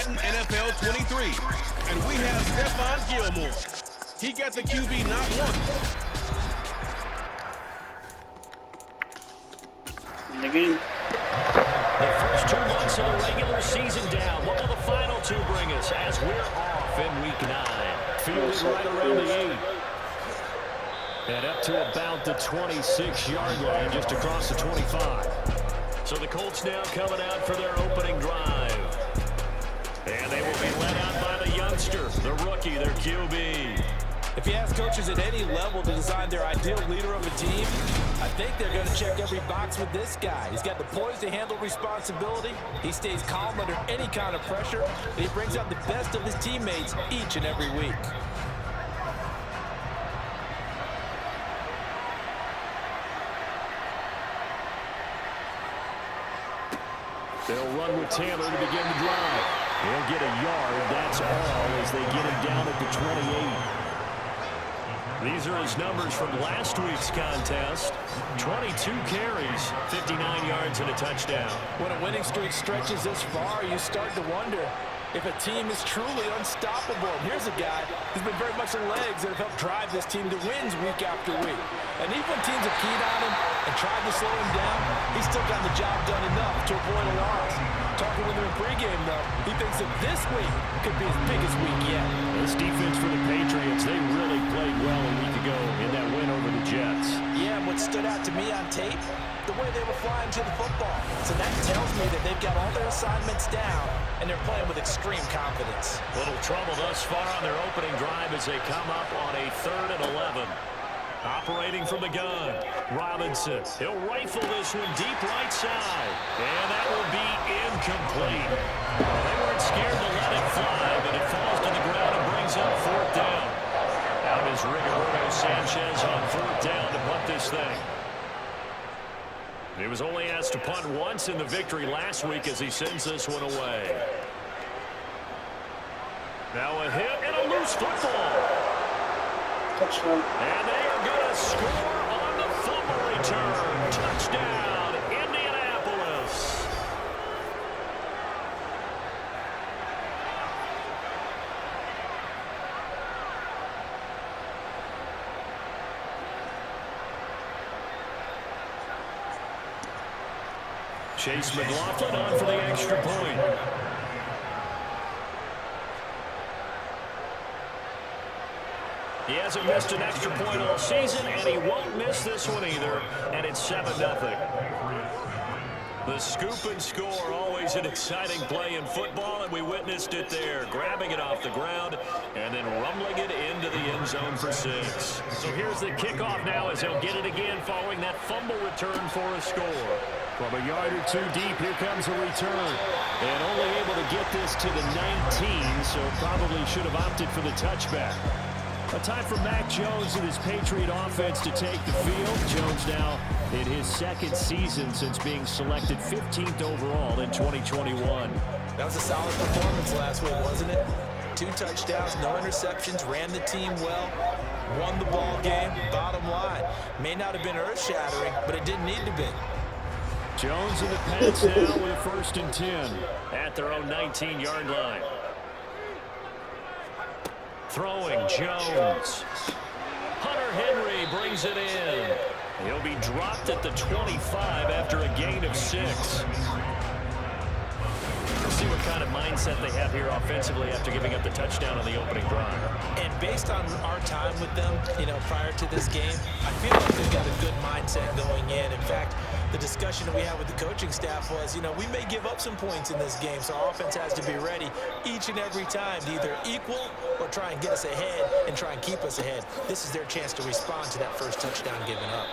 Madden NFL 23. And we have Stephon Gilmore. He got the QB not once. In the game. The first 2 months of the regular season down. What will the final 2 bring us as we're off in week 9? Fielded right around the 8. And up to about the 26-yard line, just across the 25. So the Colts now coming out for their opening drive. And they will be led out by the youngster, the rookie, their QB. If you ask coaches at any level to design their ideal leader of a team, I think they're going to check every box with this guy. He's got the poise to handle responsibility. He stays calm under any kind of pressure. And he brings out the best of his teammates each and every week. They'll run with Taylor to begin the drive. He'll get a yard, that's all, as they get him down at the 28. These are his numbers from last week's contest. 22 carries, 59 yards, and a touchdown. When a winning streak stretches this far, you start to wonder if a team is truly unstoppable. And here's a guy who's been very much the legs that have helped drive this team to wins week after week. And even when teams have keyed on him and tried to slow him down, he's still gotten the job done enough to avoid a loss. Talking with him in pregame, though, he thinks that this week could be his biggest week yet. This defense for the Patriots, they really played well a week ago in that win over the Jets. Yeah, and what stood out to me on tape, the way they were flying to the football. So that tells me that they've got all their assignments down, and they're playing with extreme confidence. Little trouble thus far on their opening drive as they come up on a 3rd and 11. Operating from the gun, Robinson. He'll rifle this one deep right side. And that will be incomplete. Well, they weren't scared to let it fly, but it falls to the ground and brings up 4th down. Out is Rigoberto Sanchez on 4th down to punt this thing. He was only asked to punt once in the victory last week as he sends this one away. Now a hit and a loose football. Touchdown. And they are going to score on the fumble return. Touchdown, Indianapolis. Chase McLaughlin on for the extra point. He hasn't missed an extra point all season, and he won't miss this one either, and it's 7-0. The scoop and score, always an exciting play in football, and we witnessed it there, grabbing it off the ground and then rumbling it into the end zone for 6. So here's the kickoff now as he'll get it again following that fumble return for a score. From a yard or 2 deep, here comes a return. And only able to get this to the 19, so probably should have opted for the touchback. A time for Mac Jones and his Patriot offense to take the field. Jones now in his 2nd season since being selected 15th overall in 2021. That was a solid performance last week, wasn't it? 2 touchdowns, no interceptions, ran the team well, won the ball game. Bottom line, may not have been earth-shattering, but it didn't need to be. Jones in the Pats now with 1st and 10 at their own 19-yard line. Throwing Jones. Hunter Henry brings it in. He'll be dropped at the 25 after a gain of 6. We'll see what kind of mindset they have here offensively after giving up the touchdown on the opening drive. And based on our time with them, prior to this game, I feel like they've got a good mindset going in. In fact, the discussion that we had with the coaching staff was, we may give up some points in this game, so our offense has to be ready each and every time to either equal or try and get us ahead and try and keep us ahead. This is their chance to respond to that first touchdown given up.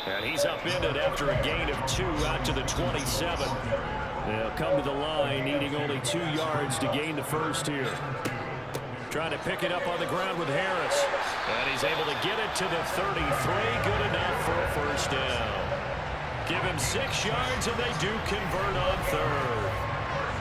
And he's upended after a gain of 2 out to the 27. They'll come to the line, needing only 2 yards to gain the first here. Trying to pick it up on the ground with Harris. And he's able to get it to the 33. Good enough for a first down. Give him 6 yards, and they do convert on 3rd.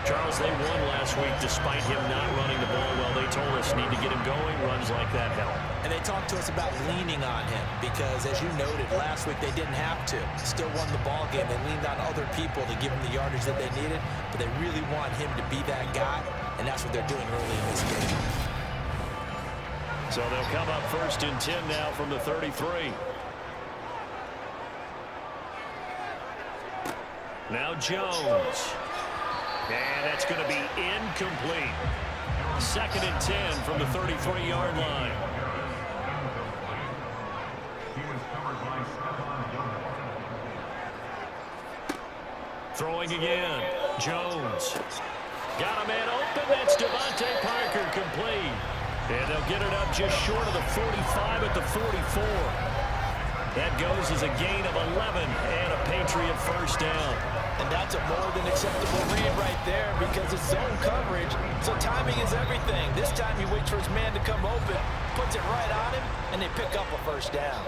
Charles, they won last week despite him not running the ball well. They told us need to get him going. Runs like that help. And they talked to us about leaning on him because, as you noted, last week they didn't have to. Still won the ball game. They leaned on other people to give him the yardage that they needed, but they really want him to be that guy, and that's what they're doing early in this game. So they'll come up 1st and 10 now from the 33. Now Jones. And that's going to be incomplete. 2nd and 10 from the 33-yard line. Throwing again. Jones. Got a man open. That's Devontae Parker, complete. And they'll get it up just short of the 45 at the 44. That goes as a gain of 11 and a Patriot first down. And that's a more than acceptable read right there because it's zone coverage, so timing is everything. This time he waits for his man to come open, puts it right on him, and they pick up a first down.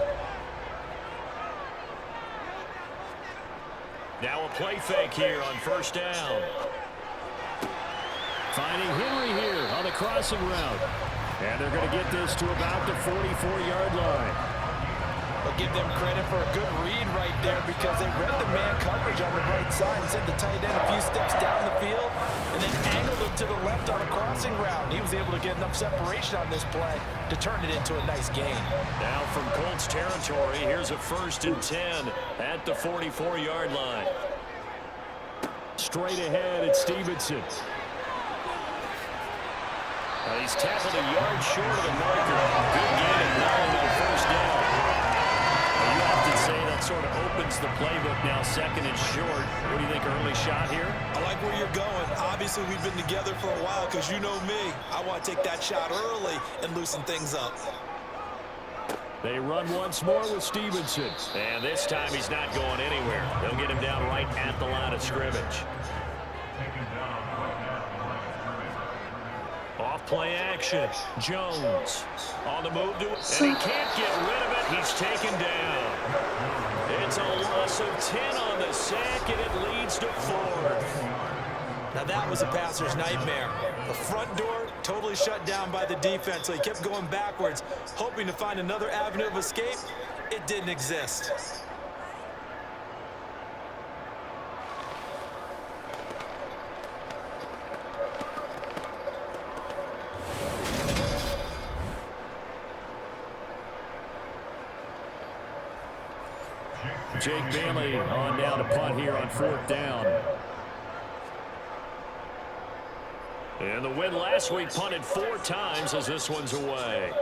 Now a play fake here on first down. Finding Henry here on the crossing route. And they're going to get this to about the 44-yard line. But give them credit for a good read right there because they read the man coverage on the right side and sent the tight end a few steps down the field and then angled him to the left on a crossing route. He was able to get enough separation on this play to turn it into a nice gain. Now from Colts territory, here's a 1st and 10 at the 44-yard line. Straight ahead, it's Stevenson. He's tackled a yard short of the marker. Good gain of 9 to the first down. You often say that sort of opens the playbook now, 2nd and short. What do you think, early shot here? I like where you're going. Obviously, we've been together for a while because you know me. I want to take that shot early and loosen things up. They run once more with Stevenson. And this time he's not going anywhere. They'll get him down right at the line of scrimmage. Off play action. Jones on the move to it. And he can't get rid of it. He's taken down. It's a loss of 10 on the sack, and it leads to 4th. Now that was a passer's nightmare. The front door totally shut down by the defense, so he kept going backwards, hoping to find another avenue of escape. It didn't exist. Jake Bailey on down to punt here on 4th down. And the win last week punted 4 times as this one's away.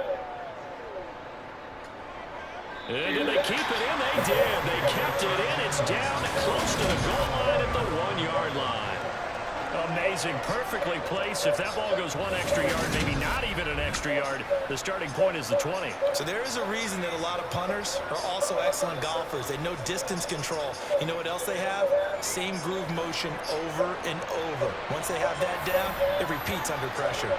And did they keep it in? They did. They kept it in. It's down close to the goal line at the 1-yard line. Amazing. Perfectly placed. If that ball goes 1 extra yard, maybe not even an extra yard, the starting point is the 20. So there is a reason that a lot of punters are also excellent golfers. They know distance control. You know what else they have? Same groove motion over and over. Once they have that down, it repeats under pressure.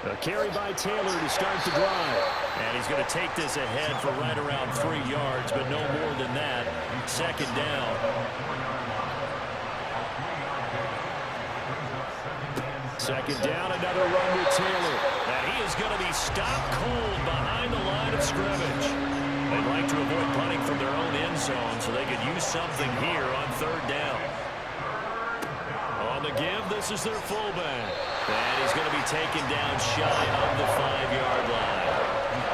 A carry by Taylor to start the drive. And he's going to take this ahead for right around 3 yards, but no more than that. 2nd down. Second down, another run with Taylor. And he is going to be stopped cold behind the line of scrimmage. They'd like to avoid punting from their own end zone so they could use something here on 3rd down. On the give, this is their fullback. And he's going to be taken down shy of the 5-yard line.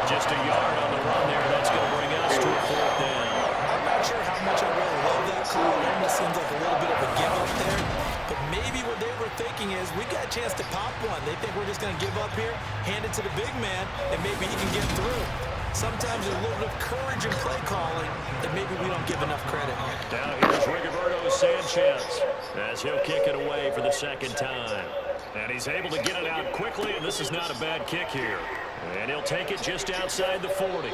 Just a yard on the run there. That's going to bring us to a 4th down. I'm not sure how much I really love that call. It almost seems like a little bit of a give up there. But maybe what they were thinking is, we got a chance to pop one. They think we're just going to give up here, hand it to the big man, and maybe he can get through. Sometimes there's a little bit of courage in play calling that maybe we don't give enough credit. Now here's Rigoberto Sanchez as he'll kick it away for the 2nd time. And he's able to get it out quickly, and this is not a bad kick here. And he'll take it just outside the 40.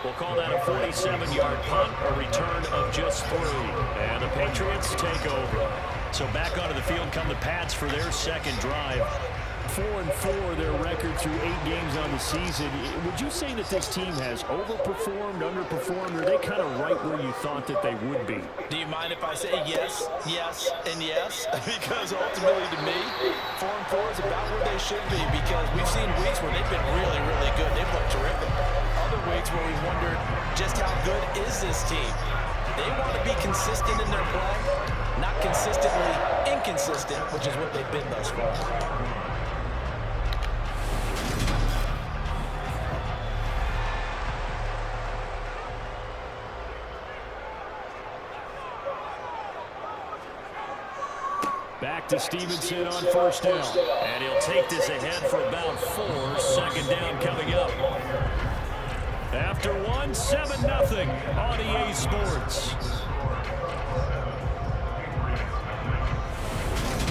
We'll call that a 47-yard punt, a return of just 3. And the Patriots take over. So back onto the field come the Pats for their 2nd drive. 4-4 their record through 8 games on the season. Would you say that this team has overperformed, underperformed, or are they kind of right where you thought that they would be? Do you mind if I say yes, yes, and yes? Because ultimately to me, 4-4 is about where they should be because we've seen weeks where they've been really, really good. They've looked terrific. Other weeks where we wondered just how good is this team. They want to be consistent in their play, not consistently consistent, which is what they've been thus far. Back to Stevenson on first down. And he'll take this ahead for about 4. Second down coming up. After 1, 7-0 on EA Sports.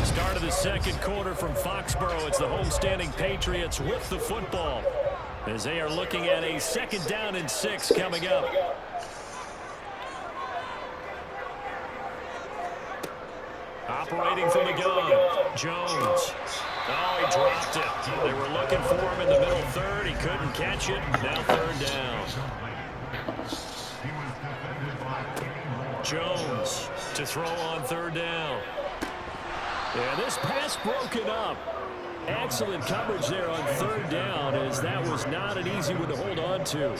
Start of the second quarter from Foxborough. It's the homestanding Patriots with the football, as they are looking at a second down and 6 coming up. Operating from the gun, Jones. Oh, he dropped it. They were looking for him in the middle third. He couldn't catch it. Now third down. Jones to throw on third down. And this pass broken up. Excellent coverage there on third down, as that was not an easy one to hold on to.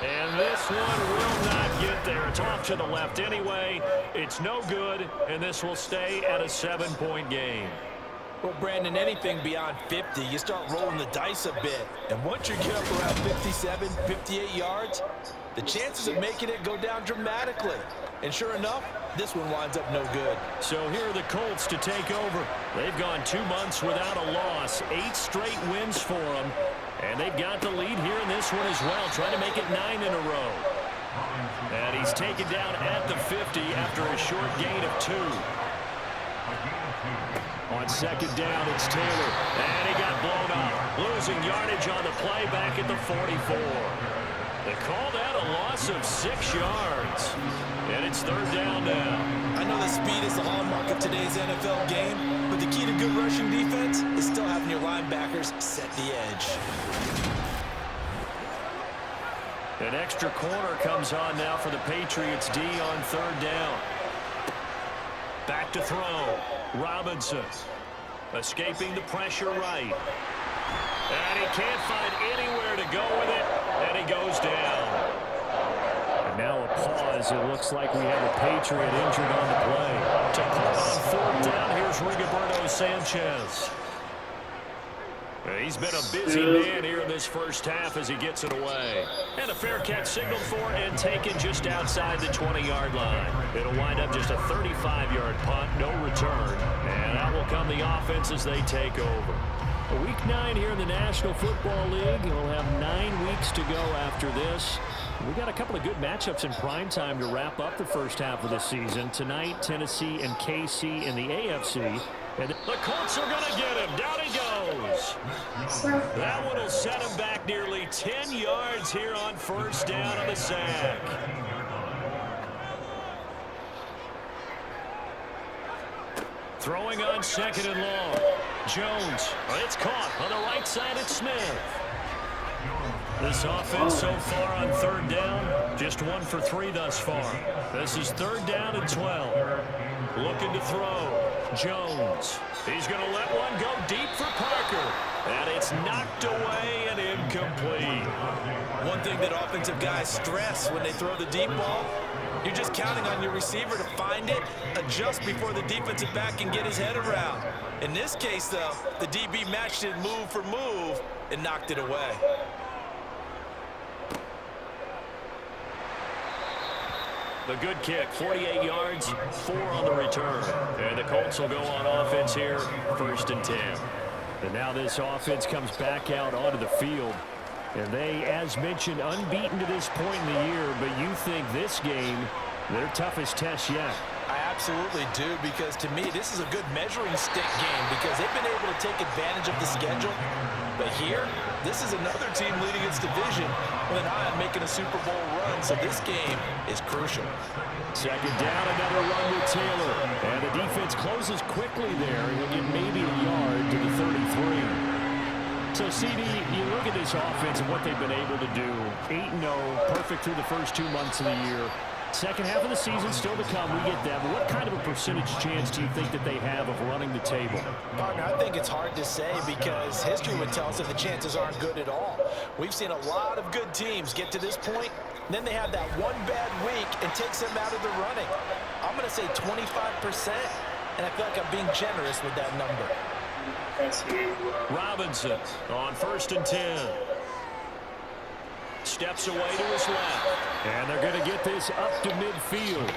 And this one will not get there. It's off to the left anyway. It's no good, and this will stay at a 7-point game. Well, Brandon, anything beyond 50, you start rolling the dice a bit. And once you get up around 57, 58 yards, the chances of making it go down dramatically. And sure enough, this one winds up no good. So here are the Colts to take over. They've gone 2 months without a loss, 8 straight wins for them. And they've got the lead here in this one as well, trying to make it 9 in a row. And he's taken down at the 50 after a short gain of 2. On second down, it's Taylor. And he got blown up, losing yardage on the play back at the 44. They call that a loss of 6 yards. And it's third down now. I know the speed is the hallmark of today's NFL game, but the key to good rushing defense is still having your linebackers set the edge. An extra corner comes on now for the Patriots D on third down. Back to throw. Robinson escaping the pressure right. And he can't find anywhere to go with it, and he goes down. And now a pause. It looks like we have a Patriot injured on the play. To call on fourth down, here's Rigoberto Sanchez. He's been a busy man here in this first half as he gets it away. And a fair catch signaled for and taken just outside the 20-yard line. It'll wind up just a 35-yard punt, no return. And out will come the offense as they take over. Week 9 here in the National Football League. We'll have 9 weeks to go after this. We got a couple of good matchups in prime time to wrap up the first half of the season. Tonight, Tennessee and KC in the AFC. And the Colts are going to get him. Down he goes. That one will set him back nearly 10 yards here on first down on the sack. Throwing on second and long. Jones. It's caught on the right side. It's Smith. This offense so far on third down, just 1 for 3 thus far. This is third down and 12. Looking to throw. Jones. He's going to let one go deep for Parker. And it's knocked away and incomplete. One thing that offensive guys stress when they throw the deep ball, you're just counting on your receiver to find it, adjust before the defensive back can get his head around. In this case, though, the DB matched it move for move and knocked it away. The good kick, 48 yards, 4 on the return. And the Colts will go on offense here, 1st and 10. And now this offense comes back out onto the field. And they, as mentioned, unbeaten to this point in the year, but you think this game, their toughest test yet. I absolutely do, because to me, this is a good measuring stick game because they've been able to take advantage of the schedule. But here, this is another team leading its division with an eye on making a Super Bowl run, so this game is crucial. Second down, another run with Taylor. And the defense closes quickly there. He'll get maybe a yard to the 33. So, CD, you look at this offense and what they've been able to do. 8-0, perfect through the first 2 months of the year. Second half of the season still to come. We get that. But what kind of a percentage chance do you think that they have of running the table? Partner, I think it's hard to say because history would tell us that the chances aren't good at all. We've seen a lot of good teams get to this point, and then they have that one bad week and takes them out of the running. I'm going to say 25%, and I feel like I'm being generous with that number. Robinson on 1st and 10. Steps away to his left. And they're going to get this up to midfield.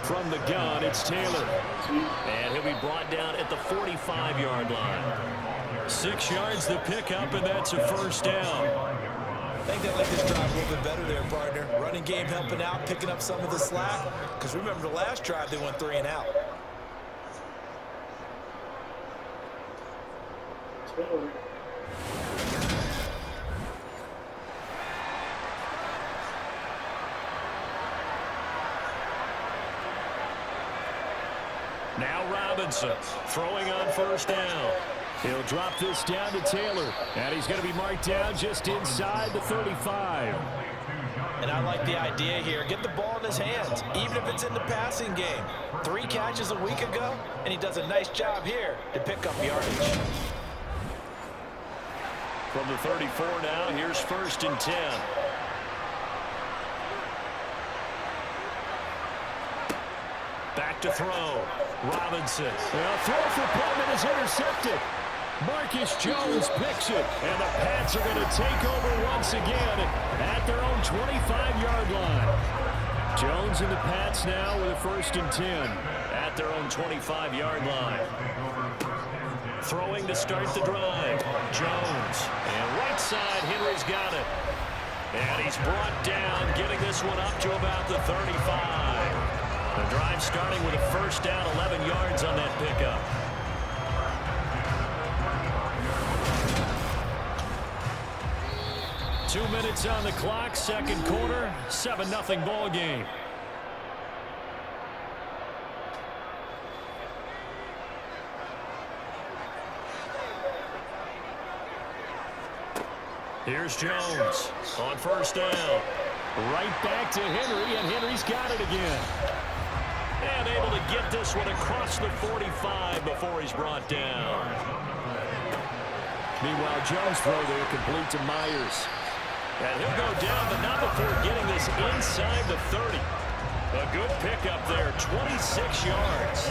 From the gun, it's Taylor. And he'll be brought down at the 45-yard line. 6 yards the pickup, and that's a first down. I think they like this drive a little bit better there, partner. Running game helping out, picking up some of the slack. Because remember, the last drive, they went 3 and out. Now Robinson throwing on 1st down. He'll drop this down to Taylor, and he's going to be marked down just inside the 35. And I like the idea here. Get the ball in his hands, even if it's in the passing game. 3 catches a week ago, and he does a nice job here to pick up yardage. From the 34 now, here's 1st and 10. Back to throw. Robinson. Well, throw for Pullman is intercepted. Marcus Jones picks it, and the Pats are going to take over once again at their own 25-yard line. Jones and the Pats now with a 1st and 10 at their own 25-yard line. Throwing to start the drive. Jones. And right side, Henry's got it. And he's brought down, getting this one up to about the 35. The drive starting with a 1st down, 11 yards on that pickup. Two minutes on the clock, 2nd quarter, 7-0 ball game. Here's Jones on 1st down. Right back to Henry, and Henry's got it again. And able to get this one across the 45 before he's brought down. Meanwhile, Jones' throw there complete to Myers. And he'll go down, but not before getting this inside the 30. A good pickup there, 26 yards.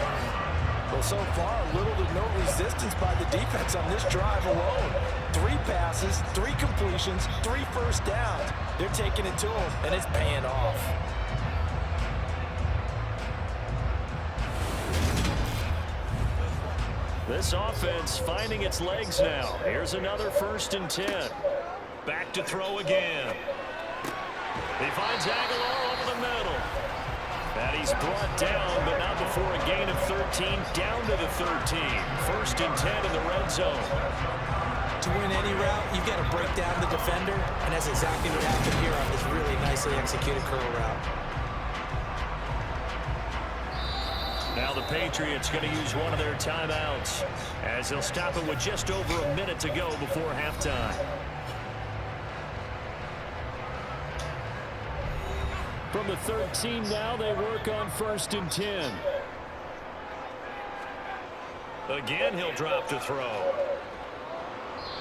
Well, so far, little to no resistance by the defense on this drive alone. 3 passes, 3 completions, 3 first downs. They're taking it to him, and it's paying off. This offense finding its legs now. Here's another 1st and 10. Back to throw again. He finds Aguilar over the middle. And he's brought down, but not before a gain of 13, down to the 13. 1st and 10 in the red zone. To win any route, you've got to break down the defender, and that's exactly what happened here on this really nicely executed curl route. Now the Patriots going to use one of their timeouts as they'll stop it with just over a minute to go before halftime. From the 13 now, they work on 1st and 10. Again, he'll drop to throw.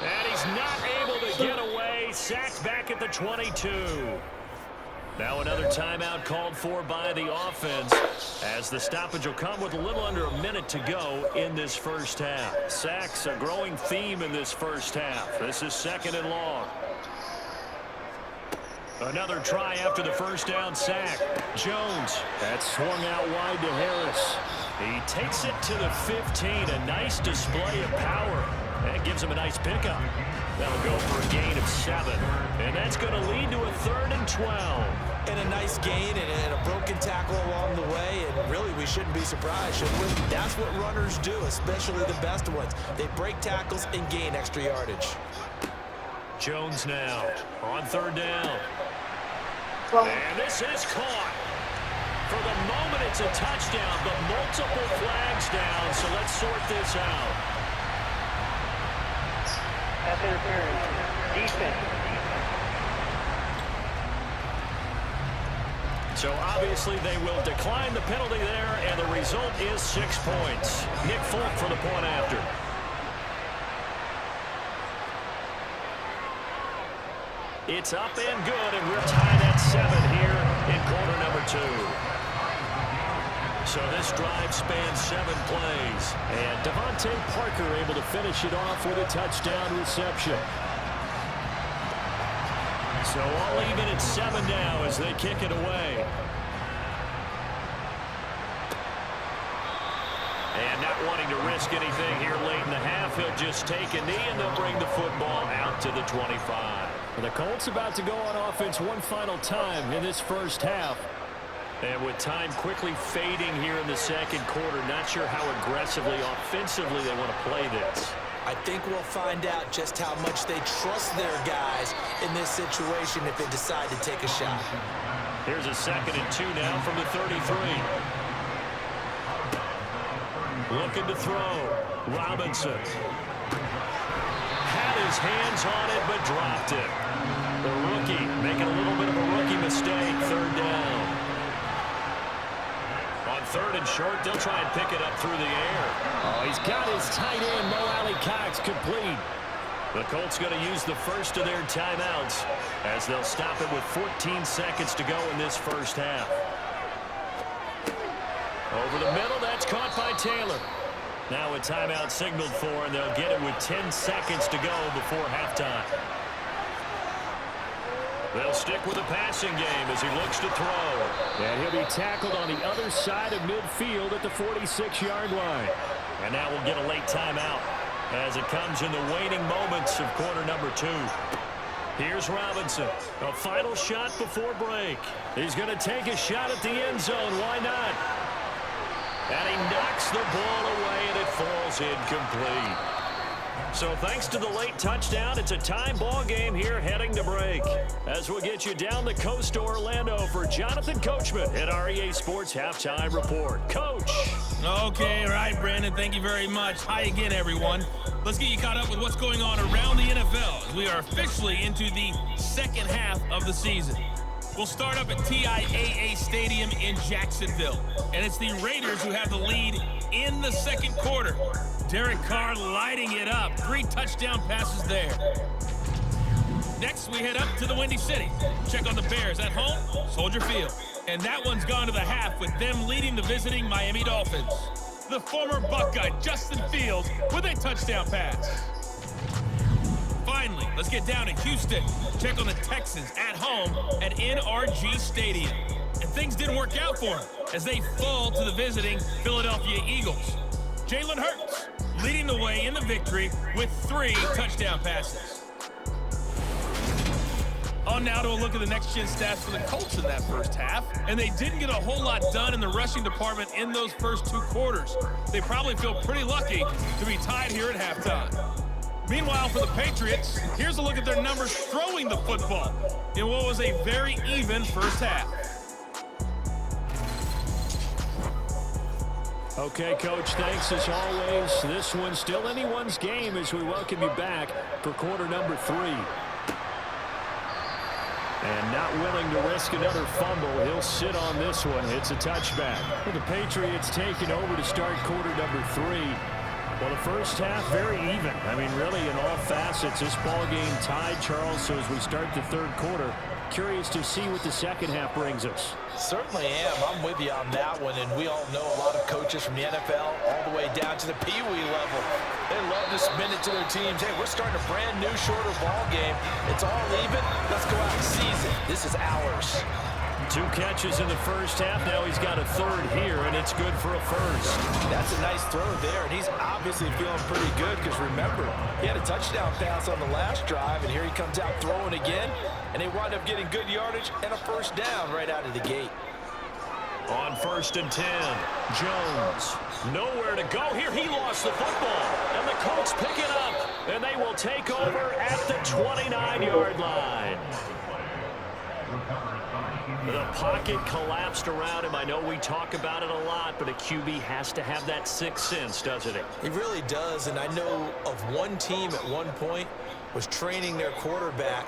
And he's not able to get away. Sacked back at the 22. Now another timeout called for by the offense as the stoppage will come with a little under a minute to go in this first half. Sacks a growing theme in this first half. This is 2nd and long. Another try after the 1st down sack. Jones. That's swung out wide to Harris. He takes it to the 15. A nice display of power. That gives him a nice pickup. That'll go for a gain of 7. And that's going to lead to a 3rd and 12. And a nice gain and a broken tackle along the way. And really, we shouldn't be surprised, should we? That's what runners do, especially the best ones. They break tackles and gain extra yardage. Jones now on 3rd down. And this is caught. For the moment, it's a touchdown, but multiple flags down, so let's sort this out. Pass interference. Defense. So obviously they will decline the penalty there, and the result is 6 points. Nick Folk for the point after. It's up and good, and we're tied at 7 here in quarter number 2. So this drive spans 7 plays. And Devontae Parker able to finish it off with a touchdown reception. So all even at 7 now as they kick it away. And not wanting to risk anything here late in the half, he'll just take a knee, and they'll bring the football out to the 25. The Colts about to go on offense one final time in this first half. And with time quickly fading here in the second quarter, not sure how aggressively, offensively they want to play this. I think we'll find out just how much they trust their guys in this situation if they decide to take a shot. Here's a 2nd and 2 now from the 33. Looking to throw. Robinson. Had his hands on it, but dropped it. The rookie making a little bit of a rookie mistake. 3rd down. On 3rd and short, they'll try and pick it up through the air. Oh, he's got his tight end, Mo Alley-Cox, complete. The Colts going to use the first of their timeouts as they'll stop it with 14 seconds to go in this first half. Over the middle, that's caught by Taylor. Now a timeout signaled for, and they'll get it with 10 seconds to go before halftime. They'll stick with the passing game as he looks to throw. And he'll be tackled on the other side of midfield at the 46-yard line. And now we'll get a late timeout as it comes in the waning moments of quarter number 2. Here's Robinson. A final shot before break. He's going to take a shot at the end zone. Why not? And he knocks the ball away, and it falls incomplete. So thanks to the late touchdown, it's a time ball game here heading to break. As we'll get you down the coast to Orlando for Jonathan Coachman at our EA Sports Halftime Report. Coach. Okay, all right, Brandon, thank you very much. Hi again, everyone. Let's get you caught up with what's going on around the NFL as we are officially into the second half of the season. We'll start up at TIAA Stadium in Jacksonville, and it's the Raiders who have the lead in the second quarter. Derek Carr lighting it up. 3 touchdown passes there. Next, we head up to the Windy City. Check on the Bears at home, Soldier Field. And that one's gone to the half with them leading the visiting Miami Dolphins. The former Buckeye, Justin Fields, with a touchdown pass. Finally, let's get down to Houston. Check on the Texans at home at NRG Stadium. And things didn't work out for them as they fall to the visiting Philadelphia Eagles. Jalen Hurts leading the way in the victory with 3 touchdown passes. On now to a look at the next-gen stats for the Colts in that first half. And they didn't get a whole lot done in the rushing department in those first 2 quarters. They probably feel pretty lucky to be tied here at halftime. Meanwhile, for the Patriots, here's a look at their numbers throwing the football in what was a very even first half. Okay, Coach, thanks as always. This one's still anyone's game as we welcome you back for quarter number 3. And not willing to risk another fumble, he'll sit on this one. It's a touchback. The Patriots taking over to start quarter number 3. Well, the first half, very even. I mean, really, in all facets, this ball game tied, Charles. So as we start the third quarter, curious to see what the second half brings us. Certainly am. I'm with you on that one, and we all know a lot of coaches from the NFL all the way down to the Pee-wee level. They love to spin it to their teams. Hey, we're starting a brand new, shorter ball game. It's all even. Let's go out and seize it. This is ours. 2 catches in the first half. Now he's got a 3rd here, and it's good for a first. That's a nice throw there, and he's obviously feeling pretty good because, remember, he had a touchdown pass on the last drive, and here he comes out throwing again, and they wind up getting good yardage and a first down right out of the gate. On 1st and 10, Jones. Nowhere to go here. He lost the football, and the Colts pick it up, and they will take over at the 29-yard line. The pocket collapsed around him. I know we talk about it a lot, but a QB has to have that sixth sense, doesn't it? He really does, and I know of one team at one point was training their quarterback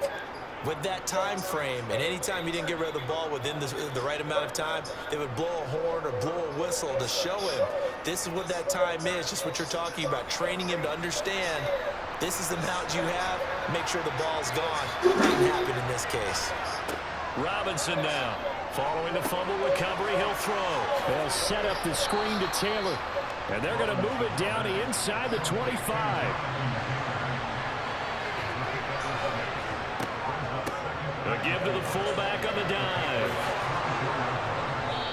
with that time frame, and anytime he didn't get rid of the ball within the right amount of time, they would blow a horn or blow a whistle to show him this is what that time is, just what you're talking about, training him to understand this is the amount you have, make sure the ball's gone. Didn't happen in this case. Robinson now. Following the fumble recovery, he'll throw. They'll set up the screen to Taylor, and they're going to move it down to inside the 25. A give to the fullback on the dive.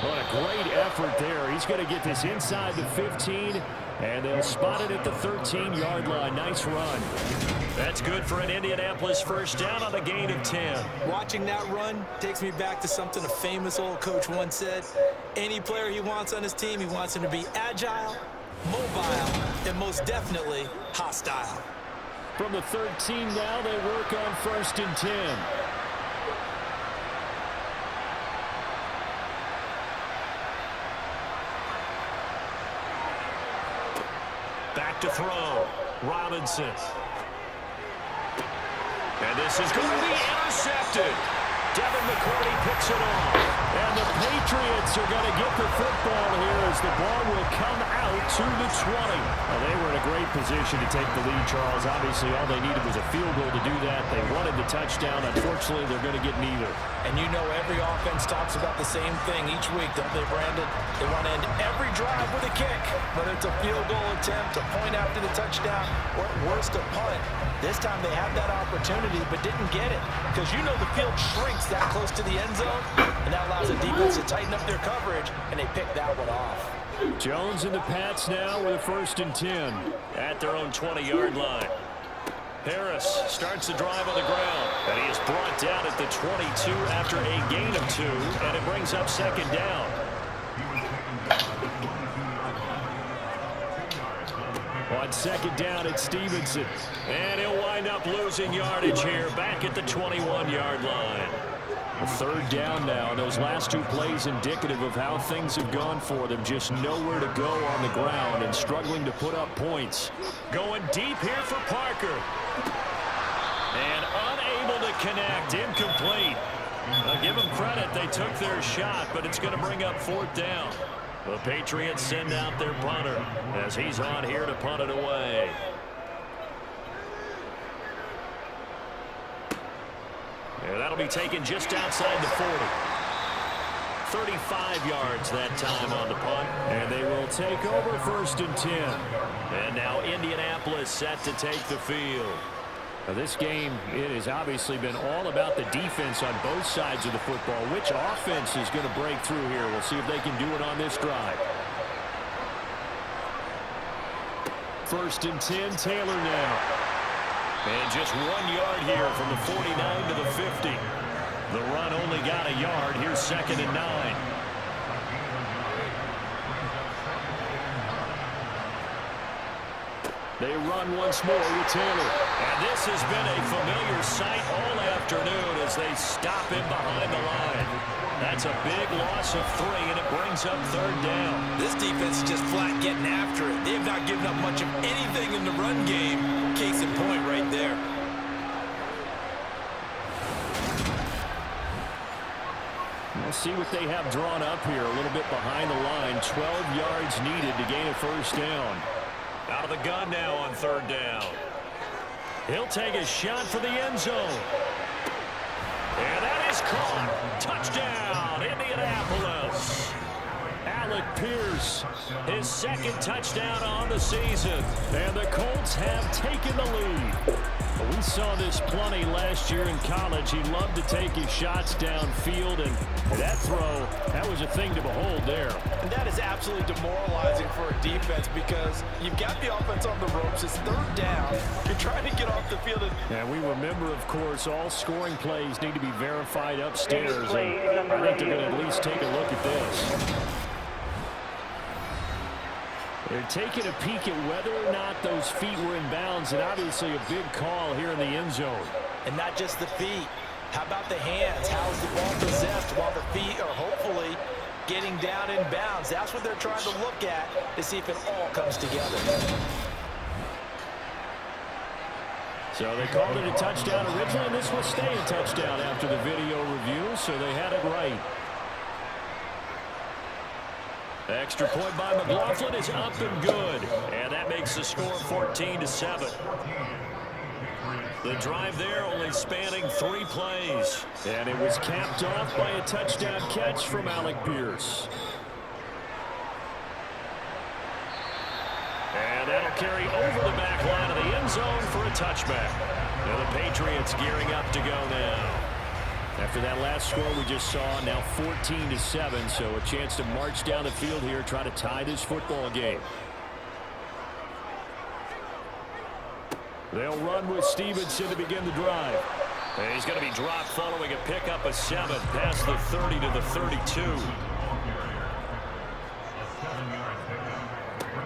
What a great effort there. He's going to get this inside the 15, and they'll spot it at the 13-yard line. Nice run. That's good for an Indianapolis first down on a gain of 10. Watching that run takes me back to something a famous old coach once said. Any player he wants on his team, he wants him to be agile, mobile, and most definitely hostile. From the 13 now, they work on 1st and 10. Back to throw. Robinson. And this is going to be intercepted. Devin McCourty picks it off. And the Patriots are going to get the football here as the ball will come out to the 20. Well, they were in a great position to take the lead, Charles. Obviously, all they needed was a field goal to do that. They wanted the touchdown. Unfortunately, they're going to get neither. And you know every offense talks about the same thing each week, don't they, Brandon? They want to end every drive with a kick, whether it's a field goal attempt, a point after the touchdown, or at worst a punt. This time they had that opportunity but didn't get it because you know the field shrinks that close to the end zone, and that allows the defense to tighten up their coverage, and they pick that one off. Jones and the Pats now with a 1st and 10. At their own 20-yard line. Harris starts the drive on the ground, and he is brought down at the 22 after a gain of 2, and it brings up 2nd down. On 2nd down, it's Stevenson. And he'll wind up losing yardage here back at the 21-yard line. A 3rd down now. And those last 2 plays indicative of how things have gone for them. Just nowhere to go on the ground and struggling to put up points. Going deep here for Parker. And unable to connect. Incomplete. I'll give them credit. They took their shot, but it's going to bring up 4th down. The Patriots send out their punter as he's on here to punt it away. And that'll be taken just outside the 40. 35 yards that time on the punt. And they will take over 1st and 10. And now Indianapolis set to take the field. Now this game, it has obviously been all about the defense on both sides of the football. Which offense is going to break through here? We'll see if they can do it on this drive. 1st and 10, Taylor now. And just 1 yard here from the 49 to the 50. The run only got a yard. Here's 2nd and 9. They run once more with Taylor. And this has been a familiar sight all afternoon as they stop him behind the line. That's a big loss of 3, and it brings up 3rd down. This defense is just flat getting after it. They have not given up much of anything in the run game. Case in point right there. We'll see what they have drawn up here. A little bit behind the line. 12 yards needed to gain a 1st down. Out of the gun now on 3rd down. He'll take a shot for the end zone. And that is caught. Touchdown, Indianapolis. Alec Pierce, his 2nd touchdown on the season. And the Colts have taken the lead. We saw this plenty last year in college. He loved to take his shots downfield, and that throw, that was a thing to behold there. And that is absolutely demoralizing for a defense because you've got the offense on the ropes. It's 3rd down. You're trying to get off the field. And we remember, of course, all scoring plays need to be verified upstairs. And I think they're going to at least take a look at this. They're taking a peek at whether or not those feet were in bounds, and obviously a big call here in the end zone. And not just the feet. How about the hands? How's the ball possessed while the feet are hopefully getting down in bounds? That's what they're trying to look at to see if it all comes together. So they called it a touchdown originally, and this will stay a touchdown after the video review, so they had it right. Extra point by McLaughlin is up and good, and that makes the score 14-7. The drive there only spanning 3 plays, and it was capped off by a touchdown catch from Alec Pierce. And that'll carry over the back line of the end zone for a touchback. Now the Patriots gearing up to go now. After that last score we just saw, now 14-7, so a chance to march down the field here, try to tie this football game. They'll run with Stevenson to begin the drive. And he's going to be dropped following a pickup of 7 past the 30 to the 32.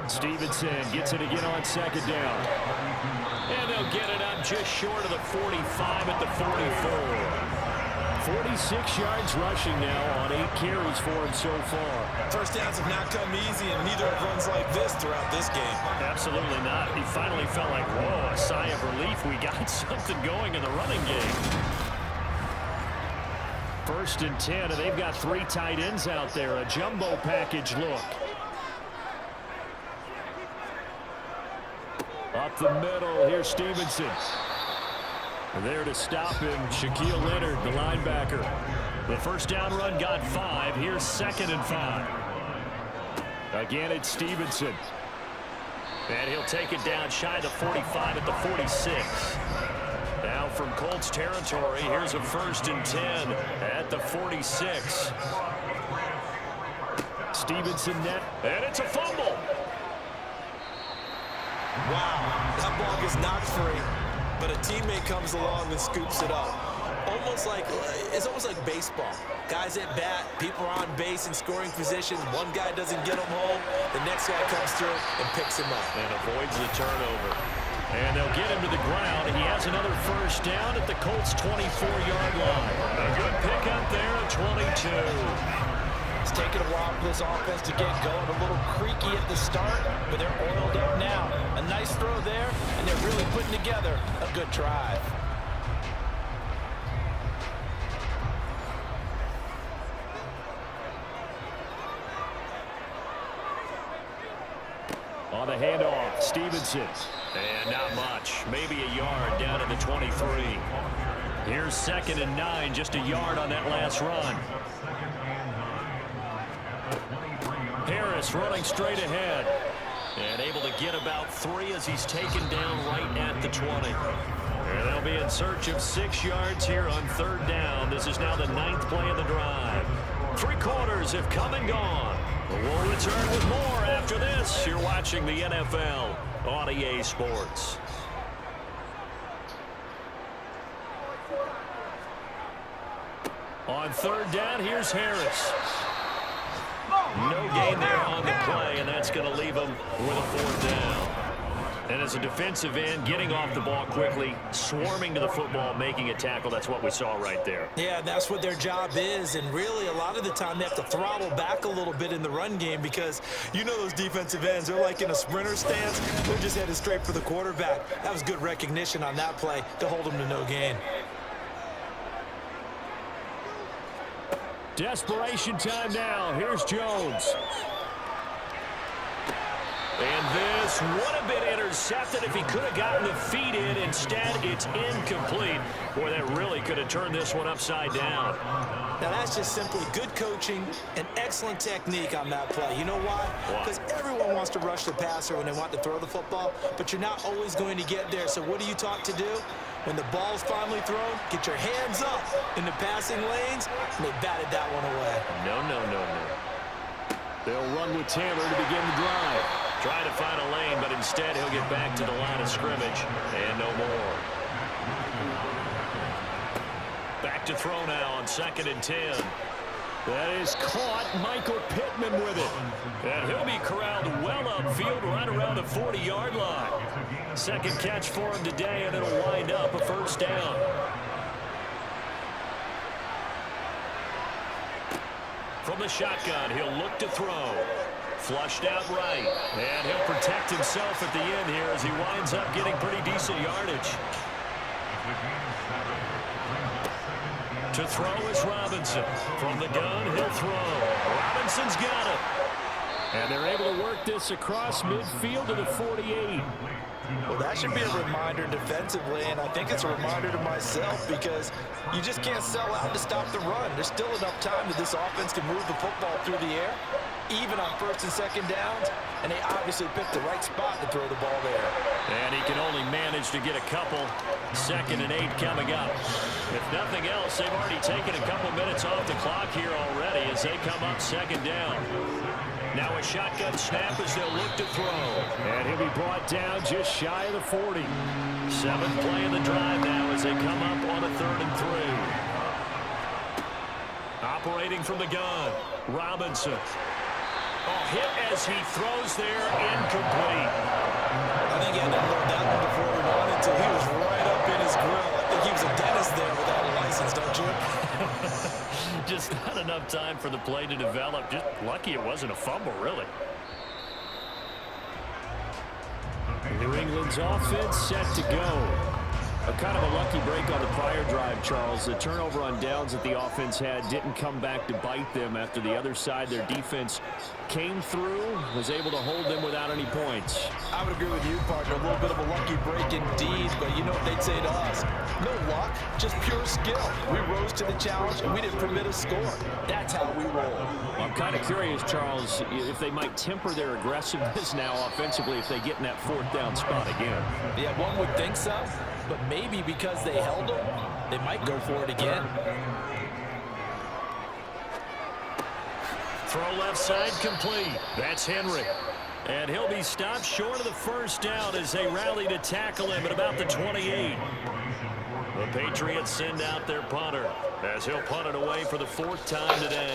Stevenson gets it again on second down. And they'll get it up just short of the 45 at the 44. 46 yards rushing now on 8 carries for him so far. First downs have not come easy, and neither have runs like this throughout this game. Absolutely not. He finally felt like, whoa, a sigh of relief. We got something going in the running game. 1st and 10, and they've got 3 tight ends out there. A jumbo package look. Up the middle, here's Stevenson. There to stop him, Shaquille Leonard, the linebacker. The first down run got 5. Here's 2nd and 5. Again, it's Stevenson. And he'll take it down shy of the 45 at the 46. Now from Colts territory, here's a 1st and 10 at the 46. Stevenson net, and it's a fumble. Wow, that ball gets knocked free, but a teammate comes along and scoops it up. It's almost like baseball. Guys at bat, people are on base in scoring position. One guy doesn't get him home, the next guy comes through and picks him up. And avoids the turnover. And they'll get him to the ground. He has another first down at the Colts' 24-yard line. A good pickup there at 22. It's taken a while for this offense to get going. A little creaky at the start, but they're oiled up now. A nice throw there, and they're really putting together a good drive. On the handoff, Stevenson. And not much. Maybe a yard down to the 23. Here's 2nd and 9, just a yard on that last run. Harris running straight ahead. And able to get about 3 as he's taken down right at the 20. And they'll be in search of 6 yards here on 3rd down. This is now the 9th play of the drive. 3 quarters have come and gone. We'll return with more after this. You're watching the NFL on EA Sports. On 3rd down, here's Harris. No gain there on the play, and that's going to leave him with a 4th down. And as a defensive end, getting off the ball quickly, swarming to the football, making a tackle, that's what we saw right there. Yeah, that's what their job is, and really a lot of the time they have to throttle back a little bit in the run game because you know those defensive ends, they're like in a sprinter stance. They're just headed straight for the quarterback. That was good recognition on that play to hold them to no gain. Desperation time now. Here's Jones. And this would have been intercepted if he could have gotten the feet in. Instead, it's incomplete. Boy, that really could have turned this one upside down. Now, that's just simply good coaching and excellent technique on that play. You know why? Because everyone wants to rush the passer when they want to throw the football, but you're not always going to get there. So what are you taught to do? When the ball's finally thrown, get your hands up in the passing lanes, and they batted that one away. No. They'll run with Tanner to begin the drive. Trying to find a lane, but instead he'll get back to the line of scrimmage, and no more. Back to throw now on 2nd and 10. That is caught. Michael Pittman with it. And he'll be corralled well upfield right around the 40-yard line. 2nd catch for him today, and it'll wind up a 1st down. From the shotgun, he'll look to throw. Flushed out right. And he'll protect himself at the end here as he winds up getting pretty decent yardage. To throw is Robinson. From the gun, he'll throw. Robinson's got it. And they're able to work this across midfield to the 48. Well, that should be a reminder defensively, and I think it's a reminder to myself because you just can't sell out to stop the run. There's still enough time that this offense can move the football through the air, even on first and second downs, and they obviously picked the right spot to throw the ball there. And he can only manage to get a couple. 2nd and 8 coming up. If nothing else, they've already taken a couple minutes off the clock here already as they come up 2nd down. Now a shotgun snap as they'll look to throw. And he'll be brought down just shy of the 40. 7th play of the drive now as they come up on a 3rd and 3. Operating from the gun, Robinson. Hit as he throws there, incomplete. I think he had to load that one before he wanted to. He was right up in his grill. I think he was a dentist there without a license, don't you? Just not enough time for the play to develop. Just lucky it wasn't a fumble, really. New England's offense set to go. A kind of a lucky break on the prior drive, Charles. The turnover on downs that the offense had didn't come back to bite them after the other side. Their defense came through, was able to hold them without any points. I would agree with you, partner. A little bit of a lucky break indeed, but you know what they'd say to us? No luck, just pure skill. We rose to the challenge, and we didn't permit a score. That's how we roll. I'm kind of curious, Charles, if they might temper their aggressiveness now offensively if they get in that 4th down spot again. Yeah, one would think so, but maybe because they held them, they might go for it again. Throw left side complete. That's Henry. And he'll be stopped short of the 1st down as they rally to tackle him at about the 28. The Patriots send out their punter as he'll punt it away for the 4th time today.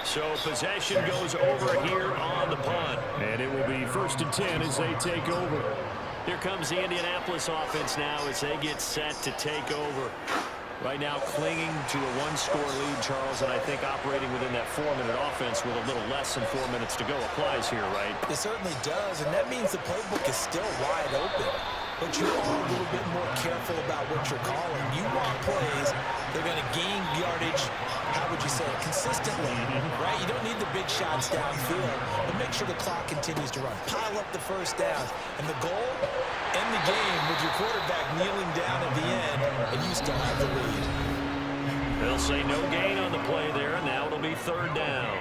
So possession goes over here on the punt. And it will be 1st and 10 as they take over. Here comes the Indianapolis offense now as they get set to take over. Right now clinging to a 1-score lead, Charles, and I think operating within that 4-minute offense with a little less than 4 minutes to go applies here, right? It certainly does, and that means the playbook is still wide open. But you are a little bit more careful about what you're calling. You want plays, they're going to gain yardage, how would you say it, consistently, right? You don't need the big shots downfield, but make sure the clock continues to run. Pile up the 1st downs, and the goal, end the game with your quarterback kneeling down at the end, and you still have the lead. They'll say no gain on the play there, and now it'll be 3rd down.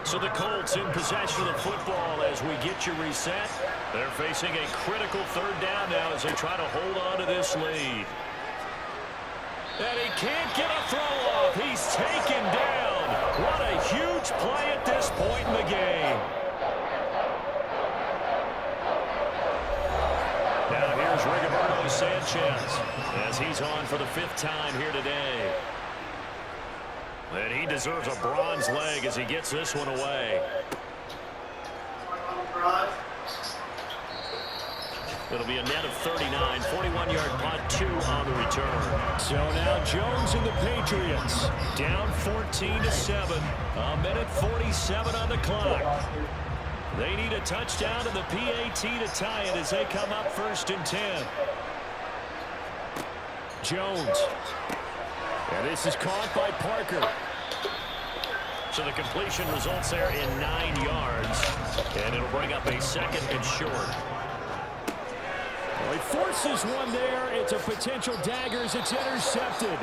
So the Colts in possession of the football as we get you reset. They're facing a critical 3rd down now as they try to hold on to this lead. And he can't get a throw off. He's taken down. What a huge play at this point in the game. Now here's Rigoberto Sanchez as he's on for the 5th time here today. And he deserves a bronze leg as he gets this one away. It'll be a net of 39, 41-yard punt, 2 on the return. So now Jones and the Patriots down 14-7. A minute 47 on the clock. They need a touchdown and the PAT to tie it as they come up 1st and 10. Jones. And this is caught by Parker. So the completion results there in 9 yards. And it'll bring up a 2nd and short. Well, he forces one there. It's a potential dagger as it's intercepted.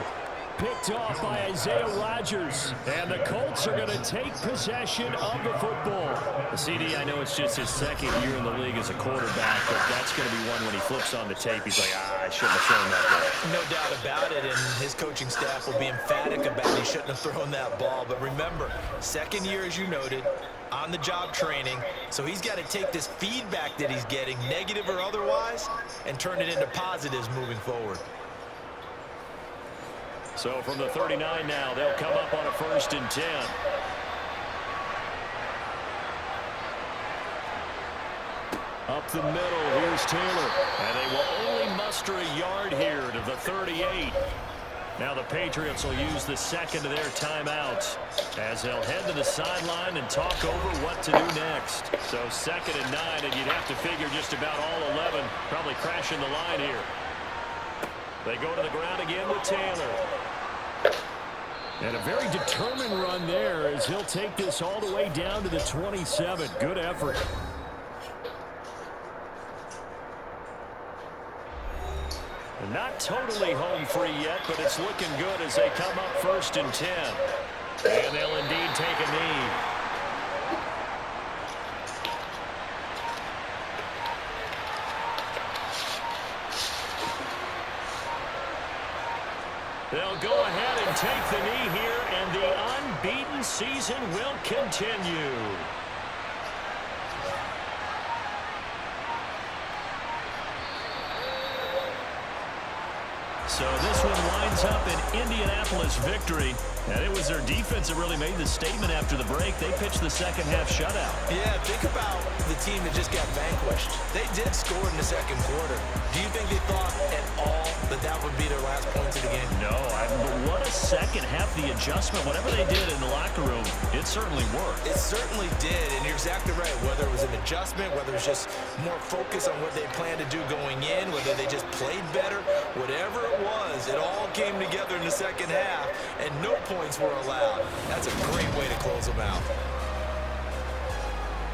Picked off by Isaiah Rodgers. And the Colts are going to take possession of the football. CD, I know it's just his 2nd year in the league as a quarterback, but that's going to be one when he flips on the tape. He's like, I shouldn't have thrown that ball. No doubt about it, and his coaching staff will be emphatic about he shouldn't have thrown that ball. But remember, 2nd year, as you noted, on-the-job training, so he's got to take this feedback that he's getting, negative or otherwise, and turn it into positives moving forward. So from the 39 now, they'll come up on a 1st and 10. Up the middle, here's Taylor. And they will only muster a yard here to the 38. Now the Patriots will use the second of their timeouts as they'll head to the sideline and talk over what to do next. So 2nd and 9, and you'd have to figure just about all 11 probably crashing the line here. They go to the ground again with Taylor. And a very determined run there as he'll take this all the way down to the 27. Good effort. Not totally home free yet, but it's looking good as they come up 1st and 10. And they'll indeed take a knee. They'll go ahead and take the knee here, and the unbeaten season will continue. So this one winds up an Indianapolis victory. And it was their defense that really made the statement after the break. They pitched the second half shutout. Yeah, think about the team that just got vanquished. They did score in the second quarter. Do you think they thought at all that that would be their last points of the game? No, but what a second half. The adjustment, whatever they did in the locker room, it certainly worked. It certainly did, and you're exactly right. Whether it was an adjustment, whether it was just more focus on what they planned to do going in, whether they just played better, whatever it was, it all came together in the second half, and no points were allowed. That's a great way to close them out.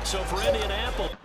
So for Indianapolis,